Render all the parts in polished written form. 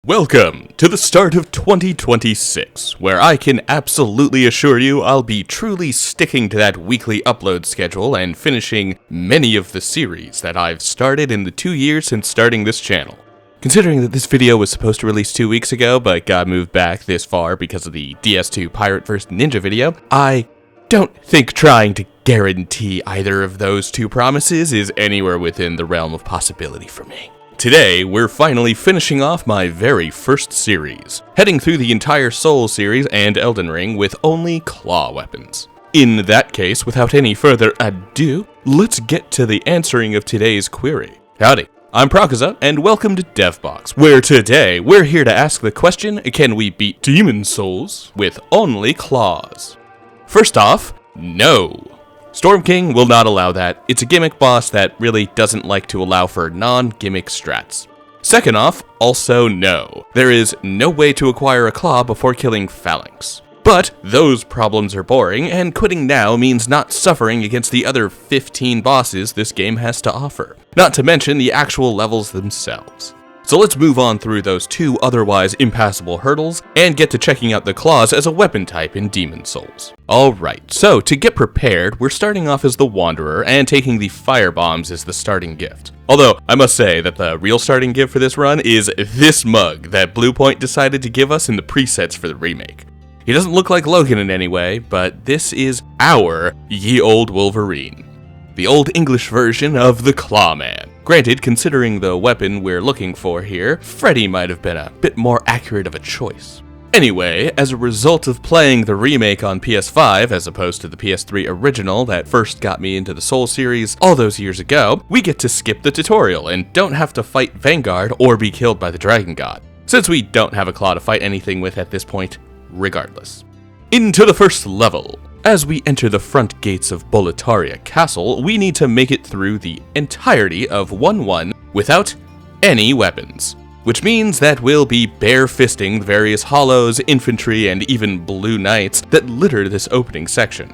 Welcome to the start of 2026, where I can absolutely assure you I'll be truly sticking to that weekly upload schedule and finishing many of the series that I've started in the 2 years since starting this channel. Considering that this video was supposed to release 2 weeks ago, but got moved back this far because of the DS2 Pirate vs. Ninja video, I don't think trying to guarantee either of those two promises is anywhere within the realm of possibility for me. Today, we're finally finishing off my very first series, heading through the entire Souls series and Elden Ring with only claw weapons. In that case, without any further ado, let's get to the answering of today's query. Howdy, I'm Prakuza, and welcome to DevBox, where today we're here to ask the question, can we beat Demon Souls with only claws? First off, no. Storm King will not allow that. It's a gimmick boss that really doesn't like to allow for non-gimmick strats. Second off, also no. There is no way to acquire a claw before killing Phalanx. But those problems are boring, and quitting now means not suffering against the other 15 bosses this game has to offer. Not to mention the actual levels themselves. So let's move on through those two otherwise impassable hurdles and get to checking out the claws as a weapon type in Demon Souls. Alright, so to get prepared, we're starting off as the Wanderer and taking the fire bombs as the starting gift. Although, I must say that the real starting gift for this run is this mug that Bluepoint decided to give us in the presets for the remake. He doesn't look like Logan in any way, but this is our Ye Olde Wolverine. The Old English version of the Clawman. Granted, considering the weapon we're looking for here, Freddy might have been a bit more accurate of a choice. Anyway, as a result of playing the remake on PS5 as opposed to the PS3 original that first got me into the Souls series all those years ago, we get to skip the tutorial and don't have to fight Vanguard or be killed by the Dragon God, since we don't have a claw to fight anything with at this point, regardless. Into the first level. As we enter the front gates of Boletaria Castle, we need to make it through the entirety of 1-1 without any weapons. Which means that we'll be bare-fisting the various hollows, infantry, and even blue knights that litter this opening section.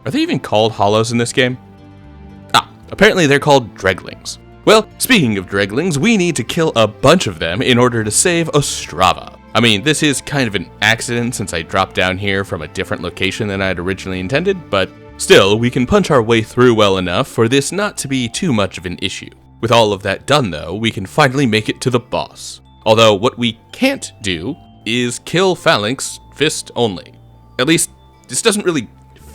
Are they even called hollows in this game? Apparently they're called dreglings. Well, speaking of dreglings, we need to kill a bunch of them in order to save Ostrava. I mean, this is kind of an accident since I dropped down here from a different location than I'd originally intended, but still, we can punch our way through well enough for this not to be too much of an issue. With all of that done though, we can finally make it to the boss. Although what we can't do is kill Phalanx fist only. At least, this doesn't really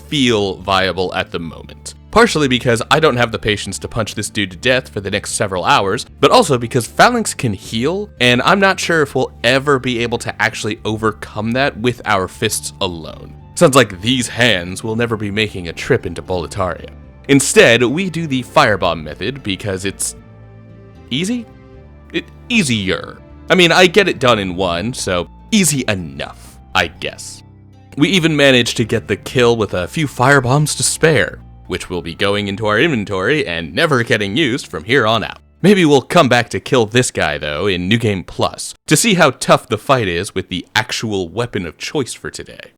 feel viable at the moment. Partially because I don't have the patience to punch this dude to death for the next several hours, but also because Phalanx can heal, and I'm not sure if we'll ever be able to actually overcome that with our fists alone. Sounds like these hands will never be making a trip into Boletaria. Instead, we do the firebomb method because it's easy? Easier. I mean, I get it done in one, so easy enough, I guess. We even managed to get the kill with a few firebombs to spare, which will be going into our inventory and never getting used from here on out. Maybe we'll come back to kill this guy though in New Game Plus, to see how tough the fight is with the actual weapon of choice for today.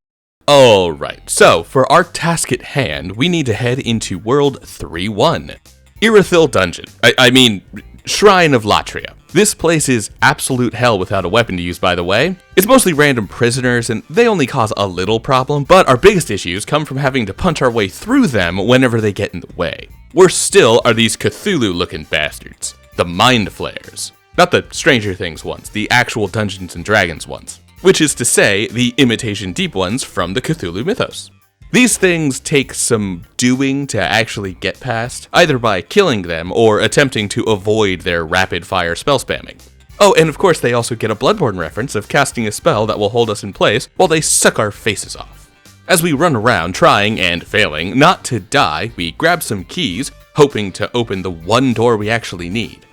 Alright, so for our task at hand, we need to head into World 3-1. Irithyll Dungeon. I mean, Shrine of Latria. This place is absolute hell without a weapon to use, by the way. It's mostly random prisoners, and they only cause a little problem, but our biggest issues come from having to punch our way through them whenever they get in the way. Worse still are these Cthulhu-looking bastards. The Mind Flayers. Not the Stranger Things ones, the actual Dungeons & Dragons ones. Which is to say, the imitation deep ones from the Cthulhu mythos. These things take some doing to actually get past, either by killing them or attempting to avoid their rapid-fire spell spamming. Oh, and of course they also get a Bloodborne reference of casting a spell that will hold us in place while they suck our faces off. As we run around trying and failing not to die, we grab some keys, hoping to open the one door we actually need.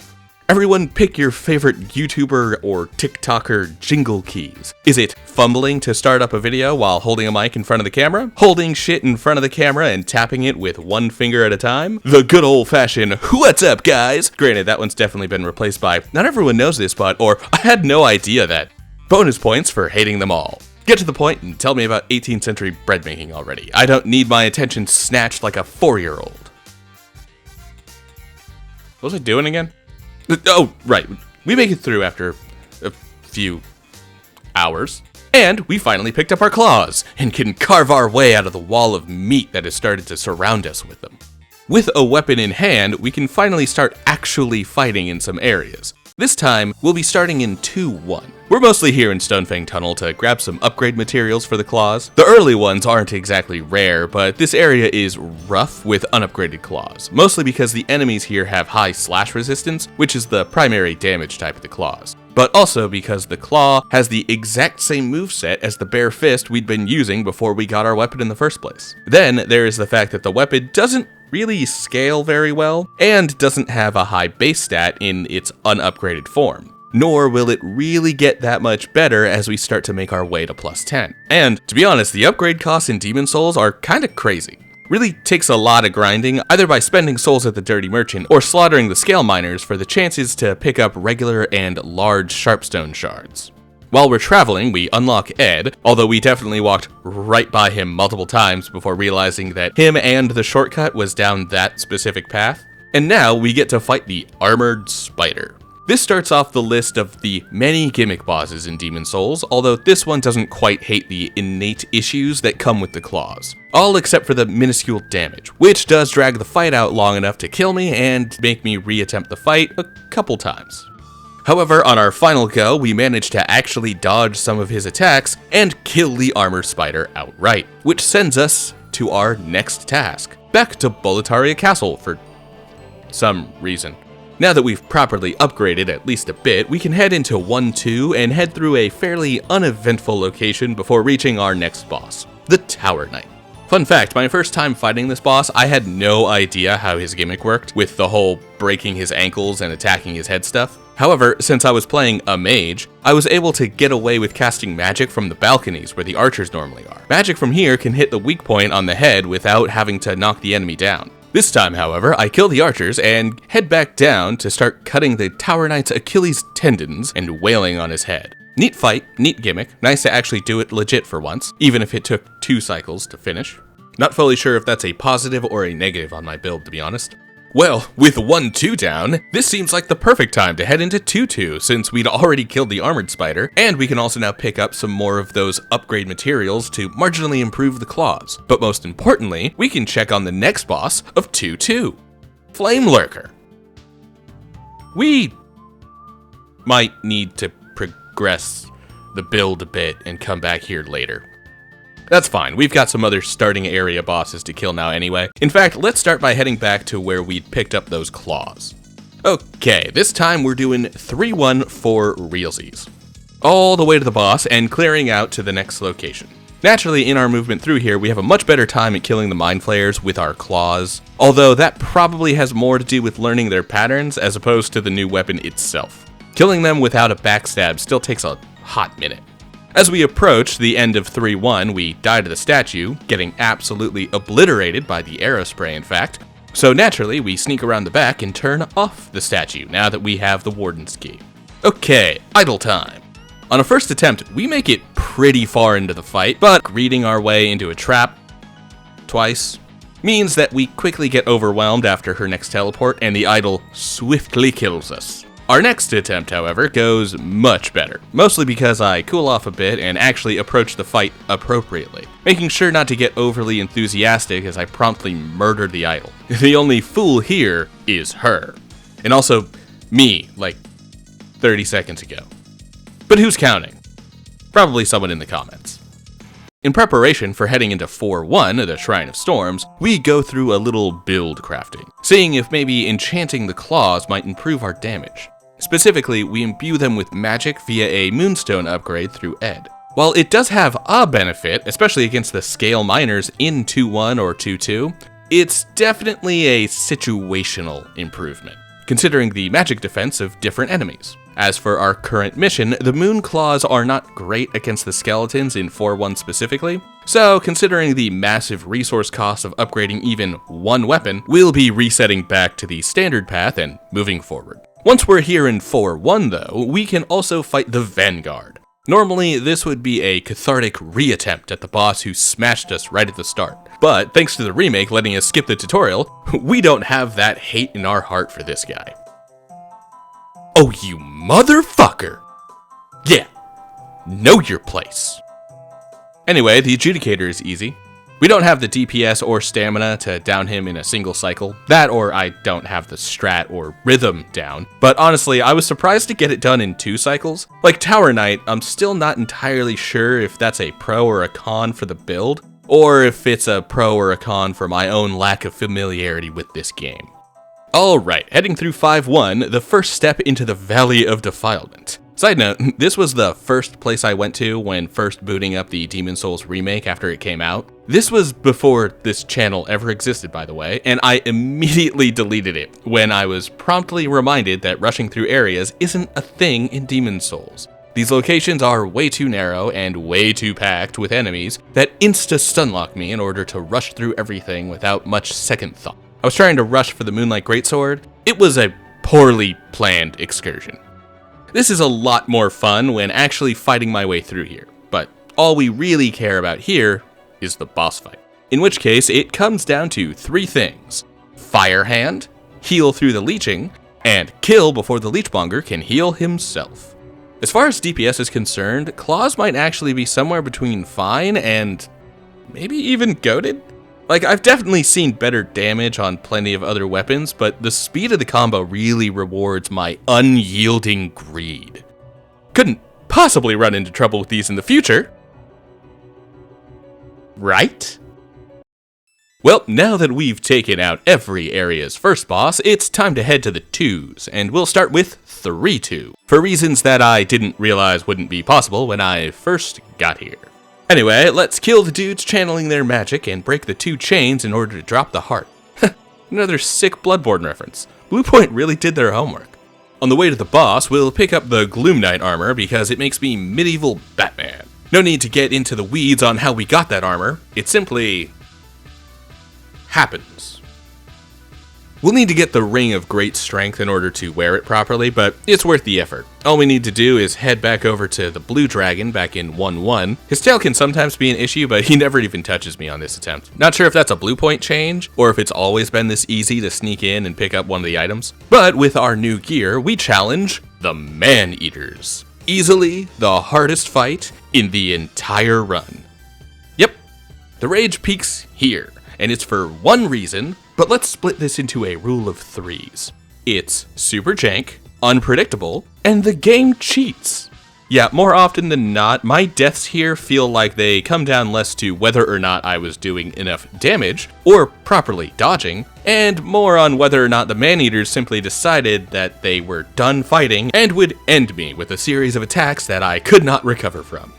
Everyone pick your favorite YouTuber or TikToker jingle keys. Is it fumbling to start up a video while holding a mic in front of the camera? Holding shit in front of the camera and tapping it with one finger at a time? The good old-fashioned, "What's up, guys?" Granted, that one's definitely been replaced by, "Not everyone knows this, but," or, "I had no idea that." Bonus points for hating them all. Get to the point and tell me about 18th century bread making already. I don't need my attention snatched like a 4-year-old. What was I doing again? Oh, right. We make it through after few hours. And we finally picked up our claws, and can carve our way out of the wall of meat that has started to surround us with them. With a weapon in hand, we can finally start actually fighting in some areas. This time, we'll be starting in 2-1. We're mostly here in Stonefang Tunnel to grab some upgrade materials for the claws. The early ones aren't exactly rare, but this area is rough with unupgraded claws, mostly because the enemies here have high slash resistance, which is the primary damage type of the claws. But also because the claw has the exact same moveset as the bare fist we'd been using before we got our weapon in the first place. Then there is the fact that the weapon doesn't really scale very well, and doesn't have a high base stat in its unupgraded form. Nor will it really get that much better as we start to make our way to plus 10. And to be honest, the upgrade costs in Demon Souls are kinda crazy. Really takes a lot of grinding, either by spending souls at the Dirty Merchant or slaughtering the scale miners for the chances to pick up regular and large sharpstone shards. While we're traveling, we unlock Ed, although we definitely walked right by him multiple times before realizing that him and the shortcut was down that specific path. And now we get to fight the Armored Spider. This starts off the list of the many gimmick bosses in Demon Souls, although this one doesn't quite hate the innate issues that come with the claws. All except for the minuscule damage, which does drag the fight out long enough to kill me and make me reattempt the fight a couple times. However, on our final go, we managed to actually dodge some of his attacks and kill the Armored Spider outright, which sends us to our next task, back to Boletaria Castle for some reason. Now that we've properly upgraded at least a bit, we can head into 1-2 and head through a fairly uneventful location before reaching our next boss, the Tower Knight. Fun fact, my first time fighting this boss, I had no idea how his gimmick worked, with the whole breaking his ankles and attacking his head stuff. However, since I was playing a mage, I was able to get away with casting magic from the balconies where the archers normally are. Magic from here can hit the weak point on the head without having to knock the enemy down. This time, however, I kill the archers and head back down to start cutting the Tower Knight's Achilles tendons and wailing on his head. Neat fight, neat gimmick, nice to actually do it legit for once, even if it took 2 cycles to finish. Not fully sure if that's a positive or a negative on my build, to be honest. Well, with 1-2 down, this seems like the perfect time to head into 2-2 since we'd already killed the Armored Spider, and we can also now pick up some more of those upgrade materials to marginally improve the claws. But most importantly, we can check on the next boss of 2-2, Flamelurker. We might need to progress the build a bit and come back here later. That's fine, we've got some other starting area bosses to kill now anyway. In fact, let's start by heading back to where we'd picked up those claws. Okay, this time we're doing 3-1 for realsies. All the way to the boss and clearing out to the next location. Naturally, in our movement through here, we have a much better time at killing the Mind Flayers with our claws, although that probably has more to do with learning their patterns as opposed to the new weapon itself. Killing them without a backstab still takes a hot minute. As we approach the end of 3-1, we die to the statue, getting absolutely obliterated by the arrow spray in fact, so naturally we sneak around the back and turn off the statue now that we have the Warden's Key. Okay, idle time. On a first attempt, we make it pretty far into the fight, but greeting our way into a trap twice means that we quickly get overwhelmed after her next teleport and the idol swiftly kills us. Our next attempt, however, goes much better, mostly because I cool off a bit and actually approach the fight appropriately, making sure not to get overly enthusiastic as I promptly murdered the idol. The only fool here is her, and also me, like 30 seconds ago. But who's counting? Probably someone in the comments. In preparation for heading into 4-1, the Shrine of Storms, we go through a little build crafting, seeing if maybe enchanting the claws might improve our damage. Specifically, we imbue them with magic via a Moonstone upgrade through Ed. While it does have a benefit, especially against the scale miners in 2-1 or 2-2, it's definitely a situational improvement, considering the magic defense of different enemies. As for our current mission, the Moon Claws are not great against the skeletons in 4-1 specifically, so considering the massive resource cost of upgrading even one weapon, we'll be resetting back to the standard path and moving forward. Once we're here in 4-1 though, we can also fight the Vanguard. Normally, this would be a cathartic reattempt at the boss who smashed us right at the start, but thanks to the remake letting us skip the tutorial, we don't have that hate in our heart for this guy. Oh, you motherfucker! Yeah, know your place. Anyway, the Adjudicator is easy. We don't have the DPS or stamina to down him in a single cycle. That or I don't have the strat or rhythm down. But honestly, I was surprised to get it done in 2 cycles. Like Tower Knight, I'm still not entirely sure if that's a pro or a con for the build, or if it's a pro or a con for my own lack of familiarity with this game. Alright, heading through 5-1, the first step into the Valley of Defilement. Side note, this was the first place I went to when first booting up the Demon's Souls remake after it came out. This was before this channel ever existed, by the way, and I immediately deleted it when I was promptly reminded that rushing through areas isn't a thing in Demon's Souls. These locations are way too narrow and way too packed with enemies that insta-stunlock me in order to rush through everything without much second thought. I was trying to rush for the Moonlight Greatsword. It was a poorly planned excursion. This is a lot more fun when actually fighting my way through here, but all we really care about here is the boss fight. In which case, it comes down to 3 things: Fire Hand, heal through the leeching, and kill before the Leechmonger can heal himself. As far as DPS is concerned, Claws might actually be somewhere between fine and maybe even goated. Like, I've definitely seen better damage on plenty of other weapons, but the speed of the combo really rewards my unyielding greed. Couldn't possibly run into trouble with these in the future, right? Well, now that we've taken out every area's first boss, it's time to head to the 2s, and we'll start with 3-2, for reasons that I didn't realize wouldn't be possible when I first got here. Anyway, let's kill the dudes channeling their magic and break the 2 chains in order to drop the heart. Another sick Bloodborne reference. Bluepoint really did their homework. On the way to the boss, we'll pick up the Gloom Knight armor because it makes me medieval Batman. No need to get into the weeds on how we got that armor, it simply happens. We'll need to get the Ring of Great Strength in order to wear it properly, but it's worth the effort. All we need to do is head back over to the Blue Dragon back in 1-1. His tail can sometimes be an issue, but he never even touches me on this attempt. Not sure if that's a blue point change, or if it's always been this easy to sneak in and pick up one of the items. But with our new gear, we challenge the Maneaters. Easily the hardest fight in the entire run. Yep, the rage peaks here, and it's for one reason. But let's split this into a rule of 3s. It's super jank, unpredictable, and the game cheats. Yeah, more often than not, my deaths here feel like they come down less to whether or not I was doing enough damage, or properly dodging, and more on whether or not the Maneaters simply decided that they were done fighting and would end me with a series of attacks that I could not recover from.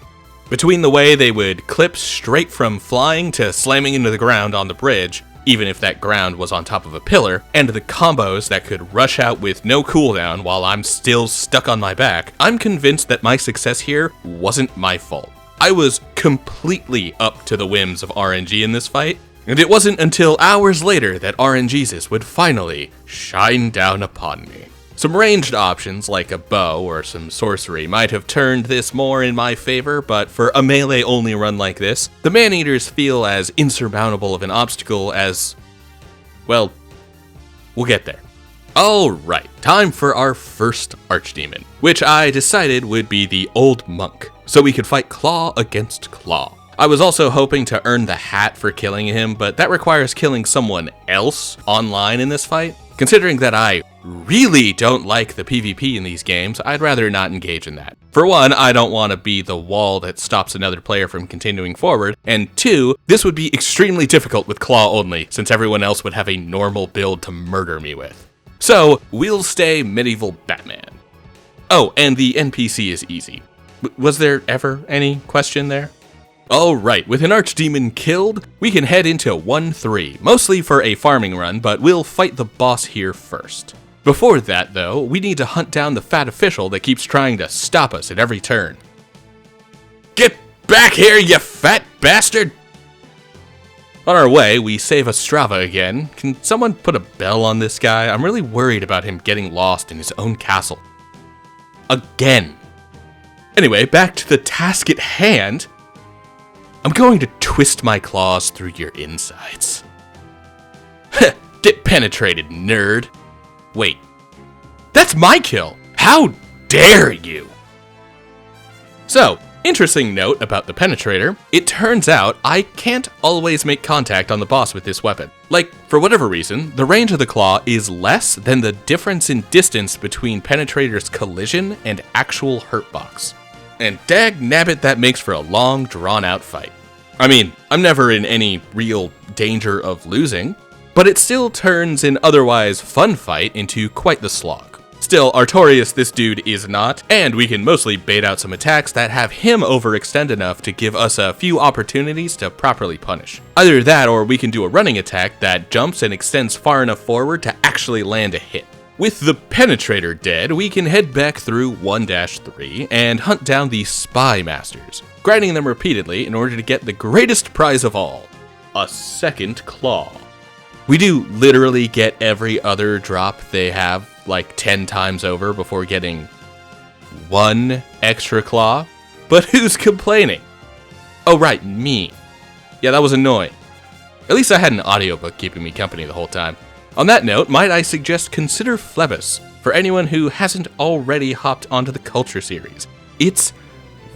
Between the way they would clip straight from flying to slamming into the ground on the bridge, even if that ground was on top of a pillar, and the combos that could rush out with no cooldown while I'm still stuck on my back, I'm convinced that my success here wasn't my fault. I was completely up to the whims of RNG in this fight, and it wasn't until hours later that RNGesus would finally shine down upon me. Some ranged options like a bow or some sorcery might have turned this more in my favor, but for a melee-only run like this, the Maneaters feel as insurmountable of an obstacle as, well, we'll get there. Alright, time for our first archdemon, which I decided would be the Old Monk, so we could fight claw against claw. I was also hoping to earn the hat for killing him, but that requires killing someone else online in this fight. Considering that I really don't like the PvP in these games, I'd rather not engage in that. For one, I don't want to be the wall that stops another player from continuing forward, and 2, this would be extremely difficult with claw only, since everyone else would have a normal build to murder me with. So, we'll stay medieval Batman. Oh, and the NPC is easy. Was there ever any question there? Alright, with an archdemon killed, we can head into 1-3, mostly for a farming run, but we'll fight the boss here first. Before that, though, we need to hunt down the fat official that keeps trying to stop us at every turn. Get back here, you fat bastard! On our way, we save Astraea again. Can someone put a bell on this guy? I'm really worried about him getting lost in his own castle. Again. Anyway, back to the task at hand. I'm going to twist my claws through your insides. Get penetrated, nerd. Wait, that's my kill. How dare you? So, interesting note about the Penetrator, it turns out I can't always make contact on the boss with this weapon. Like, for whatever reason, the range of the claw is less than the difference in distance between Penetrator's collision and actual hurtbox. And dagnabbit, that makes for a long, drawn-out fight. I mean, I'm never in any real danger of losing, but it still turns an otherwise fun fight into quite the slog. Still, Artorias this dude is not, and we can mostly bait out some attacks that have him overextend enough to give us a few opportunities to properly punish. Either that, or we can do a running attack that jumps and extends far enough forward to actually land a hit. With the Penetrator dead, we can head back through 1-3 and hunt down the Spy Masters, grinding them repeatedly in order to get the greatest prize of all, a second claw. We do literally get every other drop they have like 10 times over before getting one extra claw, but who's complaining? Oh right, me. Yeah, that was annoying. At least I had an audiobook keeping me company the whole time. On that note, might I suggest consider Phlebas for anyone who hasn't already hopped onto the Culture series. It's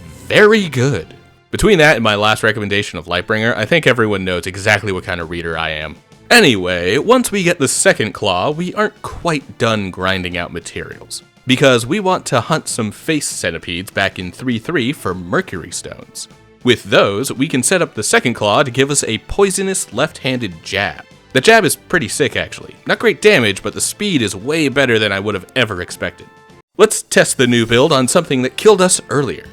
very good. Between that and my last recommendation of Lightbringer, I think everyone knows exactly what kind of reader I am. Anyway, once we get the second claw, we aren't quite done grinding out materials, because we want to hunt some face centipedes back in 3.3 for Mercury Stones. With those, we can set up the second claw to give us a poisonous left-handed jab. The jab is pretty sick actually. Not great damage, but the speed is way better than I would have ever expected. Let's test the new build on something that killed us earlier.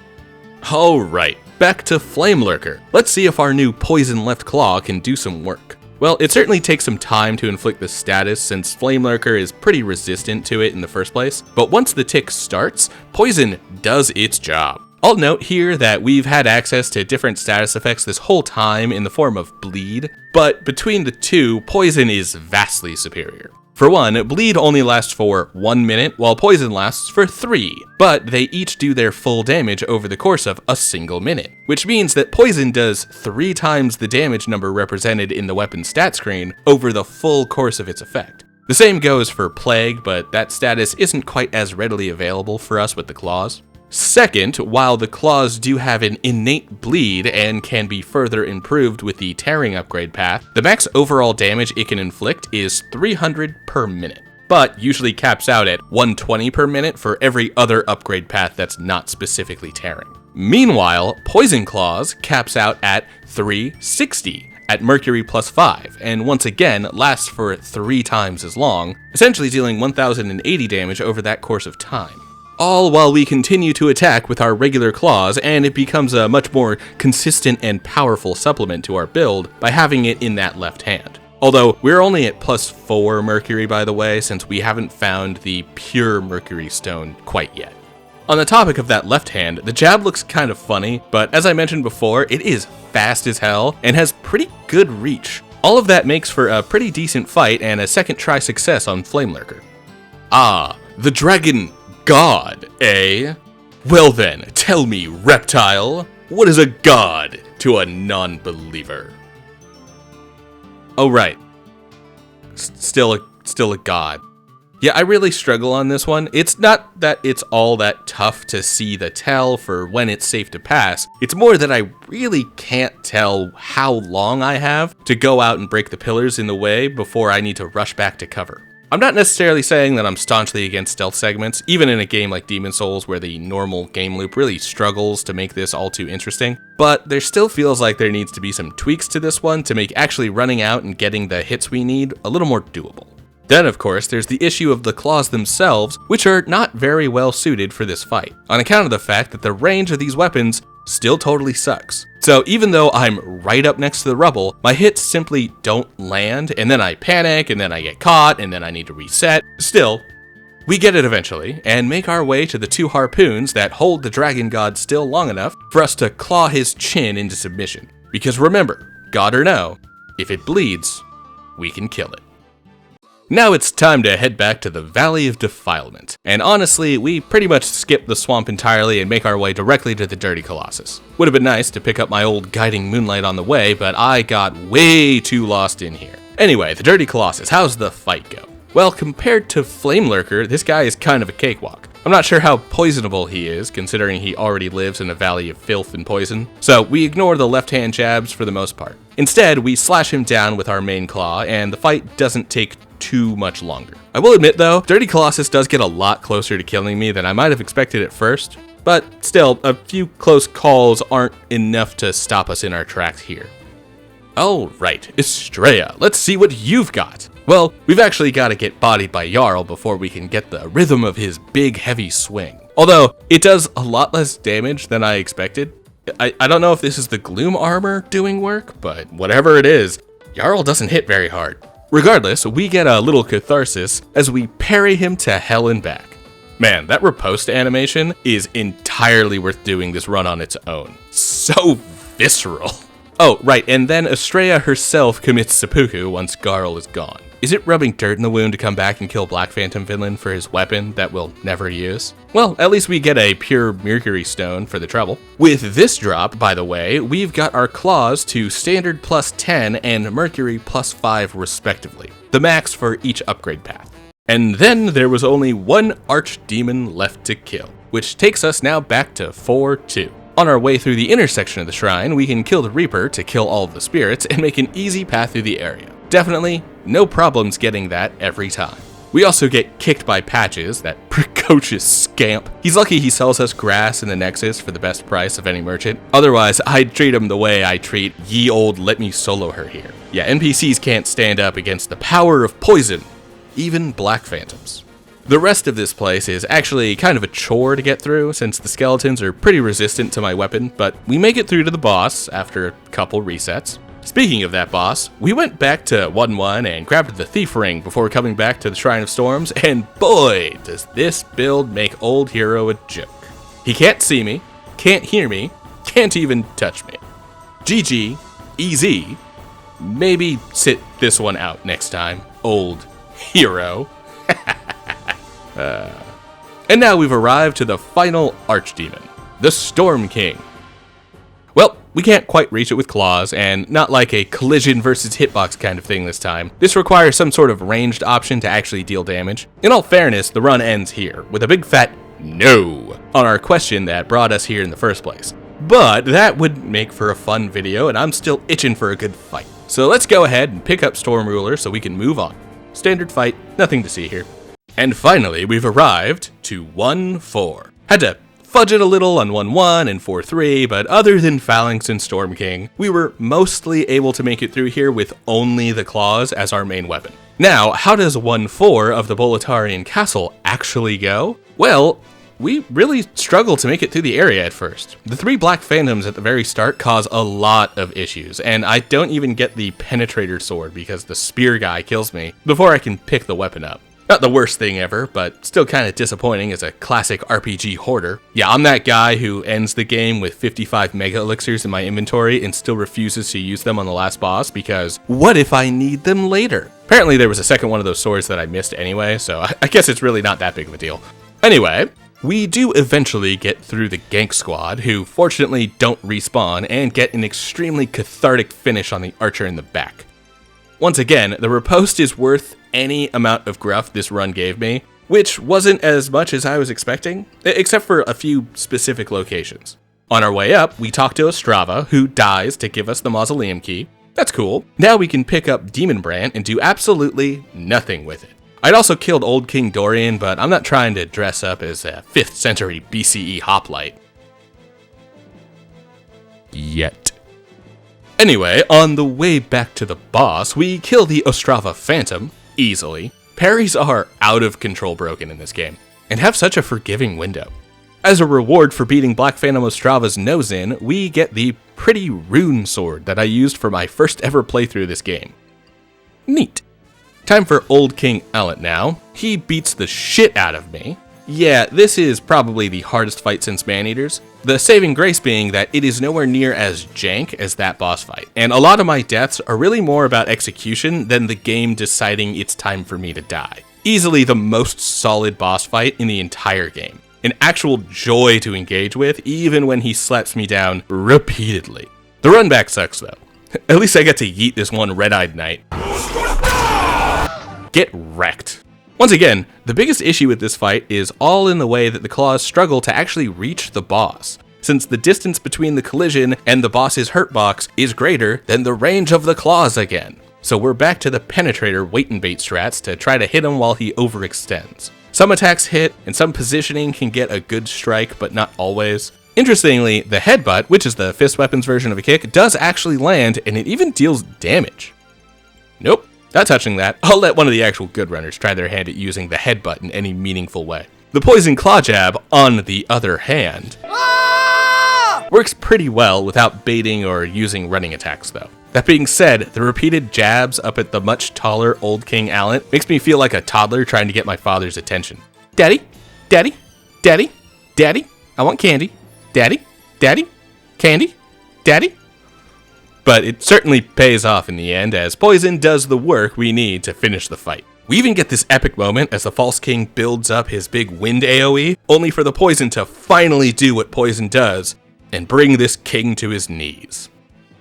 Alright, back to Flamelurker. Let's see if our new poison left claw can do some work. Well, it certainly takes some time to inflict the status since Flamelurker is pretty resistant to it in the first place, but once the tick starts, poison does its job. I'll note here that we've had access to different status effects this whole time in the form of bleed, but between the two, poison is vastly superior. For one, bleed only lasts for 1 minute, while poison lasts for 3, but they each do their full damage over the course of a single minute, which means that poison does 3 times the damage number represented in the weapon stat screen over the full course of its effect. The same goes for plague, but that status isn't quite as readily available for us with the claws. Second, while the claws do have an innate bleed and can be further improved with the tearing upgrade path, the max overall damage it can inflict is 300 per minute, but usually caps out at 120 per minute for every other upgrade path that's not specifically tearing. Meanwhile, Poison Claws caps out at 360 at Mercury plus 5, and once again lasts for 3 times as long, essentially dealing 1080 damage over that course of time. All while we continue to attack with our regular claws, and it becomes a much more consistent and powerful supplement to our build by having it in that left hand. Although, we're only at plus 4 Mercury by the way, since we haven't found the pure Mercury Stone quite yet. On the topic of that left hand, the jab looks kind of funny, but as I mentioned before, it is fast as hell and has pretty good reach. All of that makes for a pretty decent fight and a second try success on Flamelurker. Ah, the dragon god, eh? Well then, tell me, reptile, what is a god to a non-believer? Oh right, still a god. Yeah, I really struggle on this one. It's not that it's all that tough to see the tell for when it's safe to pass. It's more that I really can't tell how long I have to go out and break the pillars in the way before I need to rush back to cover. I'm not necessarily saying that I'm staunchly against stealth segments, even in a game like Demon Souls where the normal game loop really struggles to make this all too interesting, but there still feels like there needs to be some tweaks to this one to make actually running out and getting the hits we need a little more doable. Then, of course, there's the issue of the claws themselves, which are not very well suited for this fight, on account of the fact that the range of these weapons still totally sucks. So even though I'm right up next to the rubble, my hits simply don't land, and then I panic, and then I get caught, and then I need to reset. Still, we get it eventually, and make our way to the 2 harpoons that hold the dragon god still long enough for us to claw his chin into submission. Because remember, god or no, if it bleeds, we can kill it. Now it's time to head back to the Valley of Defilement, and honestly, we pretty much skip the swamp entirely and make our way directly to the Dirty Colossus. Would have been nice to pick up my old Guiding Moonlight on the way, but I got way too lost in here. Anyway, the Dirty Colossus, how's the fight go? Well, compared to Flamelurker, this guy is kind of a cakewalk. I'm not sure how poisonable he is, considering he already lives in a valley of filth and poison, so we ignore the left-hand jabs for the most part. Instead, we slash him down with our main claw, and the fight doesn't take too much longer. I will admit though, Dirty Colossus does get a lot closer to killing me than I might have expected at first, but still, a few close calls aren't enough to stop us in our tracks here. Alright, Astraea, let's see what you've got. Well, we've actually got to get bodied by Jarl before we can get the rhythm of his big heavy swing. Although, it does a lot less damage than I expected. I don't know if this is the Gloom armor doing work, but whatever it is, Jarl doesn't hit very hard. Regardless, we get a little catharsis as we parry him to hell and back. Man, that riposte animation is entirely worth doing this run on its own. So visceral. Oh, right, and then Astraea herself commits seppuku once Jarl is gone. Is it rubbing dirt in the wound to come back and kill Black Phantom Vinland for his weapon that we'll never use? Well, at least we get a pure Mercury Stone for the trouble. With this drop, by the way, we've got our claws to standard +10 and Mercury +5 respectively, the max for each upgrade path. And then there was only one Archdemon left to kill, which takes us now back to 4-2. On our way through the intersection of the shrine, we can kill the Reaper to kill all of the spirits and make an easy path through the area. Definitely no problems getting that every time. We also get kicked by Patches, that precocious scamp. He's lucky he sells us grass in the Nexus for the best price of any merchant. Otherwise, I'd treat him the way I treat ye old let me solo her here. Yeah, NPCs can't stand up against the power of poison, even Black Phantoms. The rest of this place is actually kind of a chore to get through, since the skeletons are pretty resistant to my weapon, but we make it through to the boss after a couple resets. Speaking of that boss, we went back to 1-1 and grabbed the Thief Ring before coming back to the Shrine of Storms, and boy, does this build make old hero a joke. He can't see me, can't hear me, can't even touch me. GG, easy. Maybe sit this one out next time, old hero. And now we've arrived to the final Archdemon, the Storm King. Well, we can't quite reach it with claws, and not like a collision versus hitbox kind of thing this time. This requires some sort of ranged option to actually deal damage. In all fairness, the run ends here, with a big fat no on our question that brought us here in the first place. But that would make for a fun video, and I'm still itching for a good fight. So let's go ahead and pick up Storm Ruler so we can move on. Standard fight, nothing to see here. And finally, we've arrived to 1-4. Had to fudge it a little on 1-1 and 4-3, but other than Phalanx and Storm King, we were mostly able to make it through here with only the claws as our main weapon. Now, how does 1-4 of the Boletarian Castle actually go? Well, we really struggled to make it through the area at first. The 3 Black Phantoms at the very start cause a lot of issues, and I don't even get the Penetrator Sword because the Spear guy kills me before I can pick the weapon up. Not the worst thing ever, but still kind of disappointing as a classic RPG hoarder. Yeah, I'm that guy who ends the game with 55 Mega Elixirs in my inventory and still refuses to use them on the last boss because what if I need them later? Apparently there was a second one of those swords that I missed anyway, so I guess it's really not that big of a deal. Anyway, we do eventually get through the gank squad, who fortunately don't respawn and get an extremely cathartic finish on the archer in the back. Once again, the riposte is worth any amount of gruff this run gave me, which wasn't as much as I was expecting, except for a few specific locations. On our way up, we talk to Ostrava, who dies to give us the mausoleum key. That's cool. Now we can pick up Demon Brand and do absolutely nothing with it. I'd also killed Old King Dorian, but I'm not trying to dress up as a 5th century BCE hoplite. Yet. Anyway, on the way back to the boss, we kill the Ostrava Phantom, easily. Parries are out of control broken in this game, and have such a forgiving window. As a reward for beating Black Phantom Ostrava's nose in, we get the pretty rune sword that I used for my first ever playthrough of this game. Neat. Time for Old King Allant now. He beats the shit out of me. Yeah, this is probably the hardest fight since Maneaters. The saving grace being that it is nowhere near as jank as that boss fight, and a lot of my deaths are really more about execution than the game deciding it's time for me to die. Easily the most solid boss fight in the entire game. An actual joy to engage with, even when he slaps me down repeatedly. The run back sucks though. At least I get to yeet this one red-eyed knight. Get wrecked. Once again, the biggest issue with this fight is all in the way that the claws struggle to actually reach the boss, since the distance between the collision and the boss's hurt box is greater than the range of the claws again. So we're back to the penetrator wait and bait strats to try to hit him while he overextends. Some attacks hit, and some positioning can get a good strike, but not always. Interestingly, the headbutt, which is the fist weapon's version of a kick, does actually land, and it even deals damage. Nope, not touching that. I'll let one of the actual good runners try their hand at using the headbutt in any meaningful way. The poison claw jab, on the other hand, works pretty well without baiting or using running attacks though. That being said, the repeated jabs up at the much taller old King Allant makes me feel like a toddler trying to get my father's attention. Daddy, daddy, daddy, daddy, I want candy. Daddy, daddy, candy, daddy. But it certainly pays off in the end, as poison does the work we need to finish the fight. We even get this epic moment as the False King builds up his big wind AoE, only for the poison to finally do what poison does, and bring this king to his knees.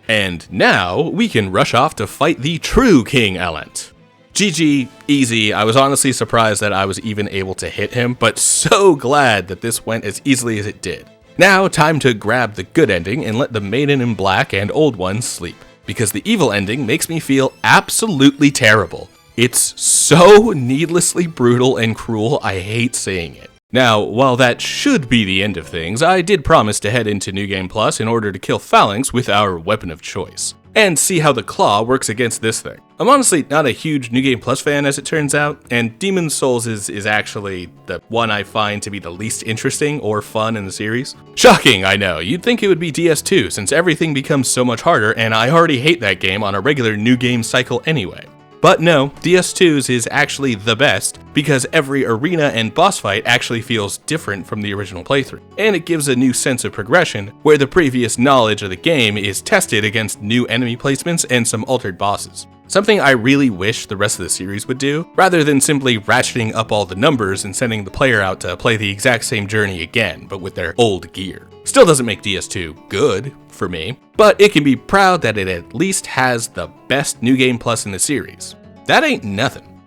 And now, we can rush off to fight the true King Allant. GG, easy. I was honestly surprised that I was even able to hit him, but so glad that this went as easily as it did. Now, time to grab the good ending and let the Maiden in Black and Old One sleep, because the evil ending makes me feel absolutely terrible. It's so needlessly brutal and cruel, I hate saying it. Now, while that should be the end of things, I did promise to head into New Game Plus in order to kill Phalanx with our weapon of choice, and see how the claw works against this thing. I'm honestly not a huge New Game Plus fan as it turns out, and Demon's Souls is actually the one I find to be the least interesting or fun in the series. Shocking, I know, you'd think it would be DS2 since everything becomes so much harder and I already hate that game on a regular New Game cycle anyway. But no, DS2's is actually the best, because every arena and boss fight actually feels different from the original playthrough, and it gives a new sense of progression, where the previous knowledge of the game is tested against new enemy placements and some altered bosses. Something I really wish the rest of the series would do, rather than simply ratcheting up all the numbers and sending the player out to play the exact same journey again, but with their old gear. Still doesn't make DS2 good, for me, but it can be proud that it at least has the best New Game Plus in the series. That ain't nothing.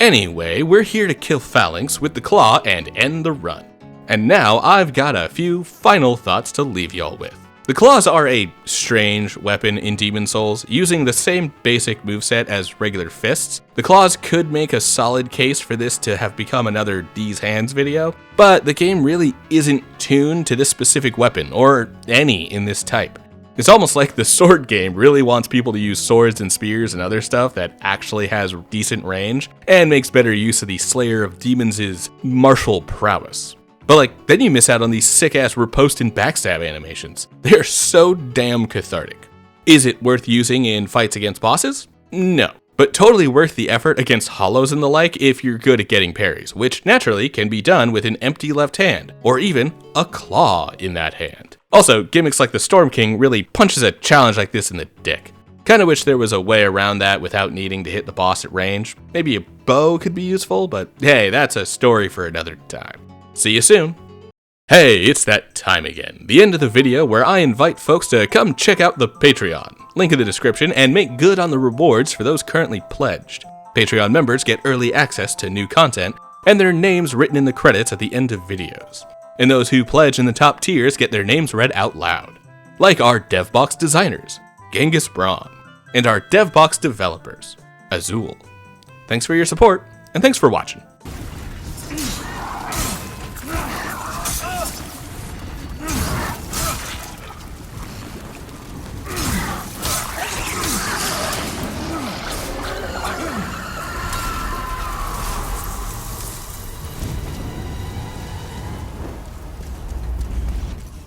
Anyway, we're here to kill Phalanx with the claw and end the run. And now I've got a few final thoughts to leave y'all with. The claws are a strange weapon in Demon's Souls. Using the same basic moveset as regular fists, the claws could make a solid case for this to have become another These Hands video, but the game really isn't tuned to this specific weapon, or any in this type. It's almost like the sword game really wants people to use swords and spears and other stuff that actually has decent range, and makes better use of the Slayer of Demons' martial prowess. But then you miss out on these sick-ass riposte and backstab animations. They're so damn cathartic. Is it worth using in fights against bosses? No. But totally worth the effort against hollows and the like if you're good at getting parries, which naturally can be done with an empty left hand, or even a claw in that hand. Also, gimmicks like the Storm King really punches a challenge like this in the dick. Kinda wish there was a way around that without needing to hit the boss at range. Maybe a bow could be useful, but hey, that's a story for another time. See you soon. Hey, it's that time again. The end of the video where I invite folks to come check out the Patreon. Link in the description, and make good on the rewards for those currently pledged. Patreon members get early access to new content, and their names written in the credits at the end of videos. And those who pledge in the top tiers get their names read out loud. Like our DevBox designers, Genghis Braun, and our DevBox developers, Azul. Thanks for your support, and thanks for watching.